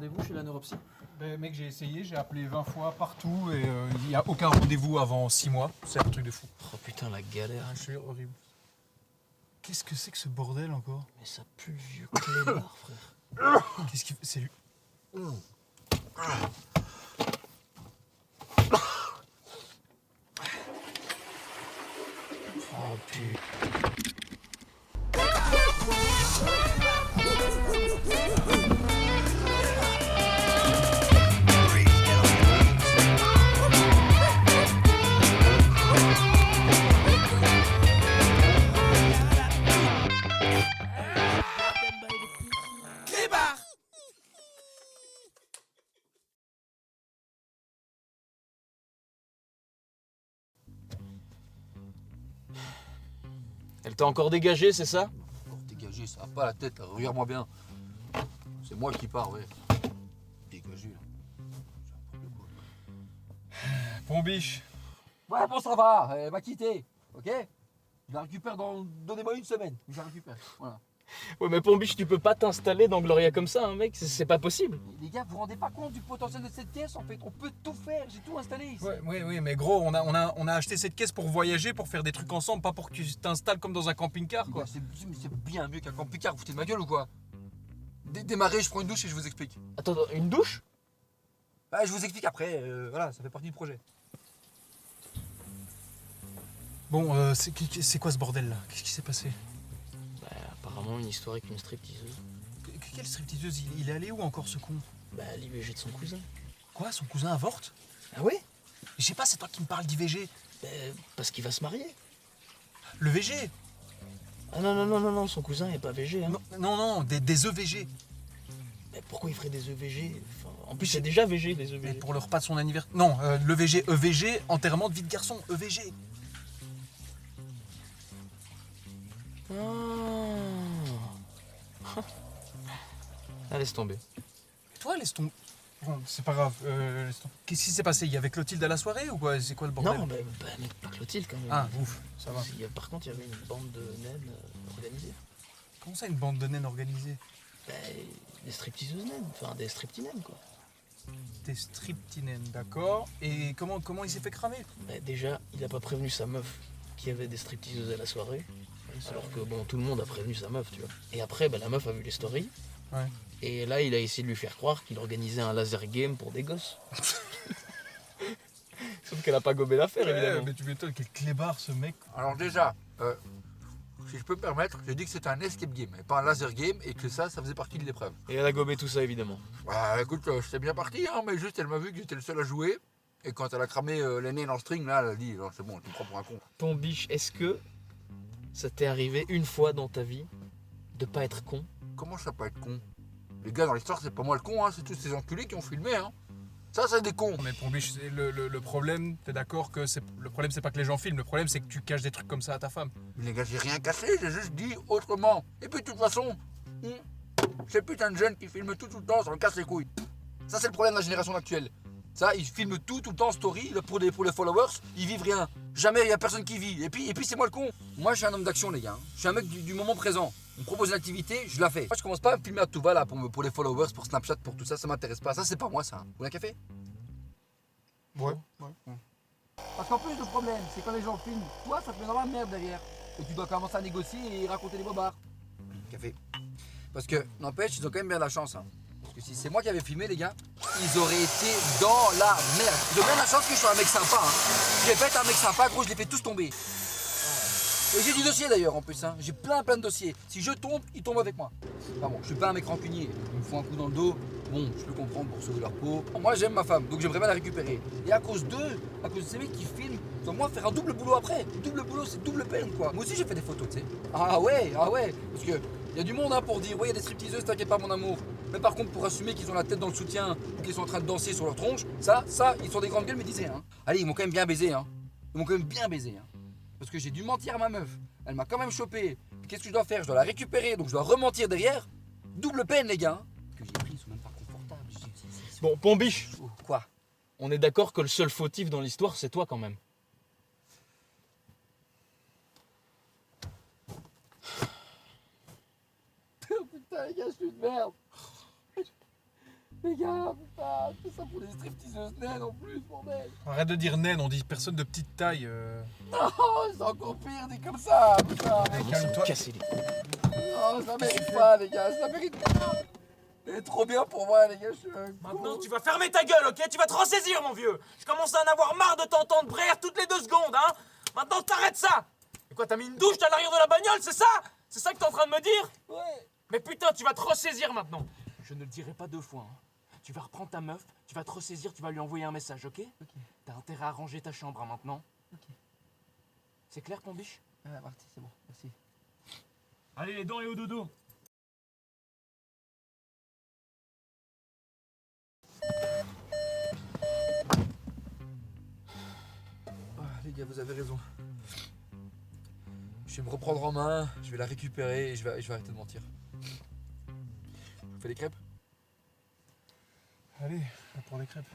rendez-vous chez la neuropsy? Ben, mec, j'ai essayé, j'ai appelé 20 fois partout et il n'y a aucun rendez-vous avant 6 mois. C'est un truc de fou. Oh putain, la galère. Je suis horrible. Qu'est-ce que c'est que ce bordel encore? Mais ça pue le vieux clébard, frère. Qu'est-ce qu'il fait? C'est lui. Oh putain. Elle t'a encore dégagé, c'est ça? Encore dégagé, ça va pas la tête, là. Regarde-moi bien. C'est moi qui pars, ouais. Dégagé, là. Pombiche. Ouais, bon, ça va, elle m'a quitté, ok? Je la récupère dans... Donnez-moi une semaine, je la récupère, voilà. Ouais, mais Pombiche, tu peux pas t'installer dans Gloria comme ça, hein, mec, c'est pas possible. Les gars, vous vous rendez pas compte du potentiel de cette caisse, en fait? On peut tout faire, j'ai tout installé ici. Ouais, mais gros, on a acheté cette caisse pour voyager, pour faire des trucs ensemble, pas pour que tu t'installes comme dans un camping-car, Les quoi. gars, c'est bien mieux qu'un camping-car, vous foutez de ma gueule ou quoi? Démarrez, je prends une douche et je vous explique. Attends, une douche? Bah, je vous explique après, voilà, ça fait partie du projet. Bon, c'est quoi ce bordel là? Qu'est-ce qui s'est passé? Bah, apparemment, une histoire avec une stripteaseuse. Quelle stripteaseuse? Il est allé où encore ce con? Bah, l'IVG de son cousin. Quoi? Son cousin avorte? Ah ouais? Je sais pas, c'est toi qui me parles d'IVG. Bah, parce qu'il va se marier. Le VG? Ah non, son cousin est pas VG, hein. Non, des EVG. Mais pourquoi il ferait des EVG? Enfin, en plus, c'est déjà VG, les Mais EVG. pour le repas de son anniversaire. Non, l'EVG, EVG, enterrement de vie de garçon, EVG. Ah, laisse tomber. Et toi, laisse ton. Bon, c'est pas grave. Qu'est-ce qui s'est passé? Il y avait Clotilde à la soirée ou quoi? C'est quoi le bordel? Non, bah, mec, pas Clotilde quand même. Ah, ouf, ça va. Par contre, il y avait une bande de naines organisée. Comment ça, une bande de naines organisée? Bah, des stripteaseuses naines, enfin des striptinaines quoi. Des striptinaines, d'accord. Et comment il s'est fait cramer? Bah, déjà, il a pas prévenu sa meuf qu'il y avait des stripteaseuses à la soirée. Alors que bon, tout le monde a prévenu sa meuf, tu vois. Et après, bah, la meuf a vu les stories. Ouais. Et là, il a essayé de lui faire croire qu'il organisait un laser game pour des gosses. Sauf qu'elle a pas gobé l'affaire, évidemment. Mais tu m'étonnes, quel clébard ce mec. Alors déjà, si je peux me permettre, j'ai dit que c'était un escape game et pas un laser game et que ça faisait partie de l'épreuve. Et elle a gobé tout ça, évidemment. Bah écoute, j'étais bien parti, hein, mais juste elle m'a vu que j'étais le seul à jouer. Et quand elle a cramé l'aîné dans le string, là, elle a dit, c'est bon, tu me prends pour un con. Ton biche, est-ce que ça t'est arrivé une fois dans ta vie de pas être con? Comment ça peut être con? Les gars, dans l'histoire, c'est pas moi le con, hein, c'est tous ces enculés qui ont filmé, hein. Ça, c'est des cons. Mais Pombiche, le problème, t'es d'accord que le problème, c'est pas que les gens filment, le problème, c'est que tu caches des trucs comme ça à ta femme. Mais les gars, j'ai rien cassé, j'ai juste dit autrement. Et puis de toute façon, ces putains de jeunes qui filment tout le temps, ça me casse les couilles. Ça, c'est le problème de la génération actuelle. Ça, ils filment tout le temps en story, là, pour les followers, ils vivent rien. Jamais, il y a personne qui vit. Et puis c'est moi le con. Moi, je suis un homme d'action, les gars. Je suis un mec du moment présent. On me propose une activité, je la fais. Moi, je commence pas à me filmer à tout va là pour les followers, pour Snapchat, pour tout ça, ça m'intéresse pas. Ça, c'est pas moi, ça. Vous voulez un café? Ouais. Parce qu'en plus, le problème, c'est quand les gens filment, toi, ça te met dans la merde derrière. Et tu dois commencer à négocier et raconter des bobards. Café. Parce que, n'empêche, ils ont quand même bien de la chance. Hein. Parce que si c'est moi qui avais filmé, les gars, ils auraient été dans la merde. Ils ont bien la chance que je sois un mec sympa. Hein. J'ai fait un mec sympa, gros, je les fais tous tomber. Et j'ai du dossier d'ailleurs en plus, hein. J'ai plein de dossiers. Si je tombe, ils tombent avec moi. Enfin bon, je suis pas un mec rancunier. Ils me font un coup dans le dos, bon, je peux comprendre pour sauver leur peau. Moi j'aime ma femme, donc j'aimerais bien la récupérer. Et à cause d'eux, à cause de ces mecs qui filment, ils vont moi faire un double boulot après. Double boulot, c'est double peine quoi. Moi aussi j'ai fait des photos, tu sais. Ah ouais. Parce que y a du monde hein, pour dire, ouais, y a des stripteaseuses, t'inquiète pas mon amour. Mais par contre, pour assumer qu'ils ont la tête dans le soutien ou qu'ils sont en train de danser sur leur tronche, ça, ils sont des grandes gueules médisées. Hein. Allez, ils m'ont quand même bien baisé. Hein. Ils m'ont quand même bien baisé. Hein. Parce que j'ai dû mentir à ma meuf. Elle m'a quand même chopé. Qu'est-ce que je dois faire? Je dois la récupérer, donc je dois rementir derrière. Double peine, les gars. Que j'ai pris, ils sont même pas confortables. Bon, Pombiche, Quoi? on est d'accord que le seul fautif dans l'histoire, c'est toi quand même. Putain, les gars, je suis une merde. Les gars, putain, tout ça pour des stripteaseuses naines en plus, bordel. Arrête de dire naine, on dit personne de petite taille. Oh, c'est encore pire, dit comme ça, putain. Comment calme-toi. se casser les... Oh, ça mérite pas, les gars, ça mérite pas. Elle est trop bien pour moi, les gars, je suis un Maintenant, con. tu vas fermer ta gueule, ok? Tu vas te ressaisir, mon vieux. Je commence à en avoir marre de t'entendre braire toutes les 2 secondes, hein? Maintenant, t'arrêtes ça. Et quoi, t'as mis une douche à l'arrière de la bagnole, c'est ça? C'est ça que t'es en train de me dire? Ouais. Mais putain, tu vas te ressaisir maintenant. Je ne le dirai pas 2 fois, hein. Tu vas reprendre ta meuf, tu vas te ressaisir, tu vas lui envoyer un message, ok? Ok. T'as intérêt à ranger ta chambre, hein, maintenant. Ok. C'est clair, ton biche? Ah, parti, c'est bon, merci. Allez, les dents et au dodo. Ah, les gars, vous avez raison. Je vais me reprendre en main, je vais la récupérer et je vais arrêter de mentir. Vous faites des crêpes? Allez, on prend des crêpes.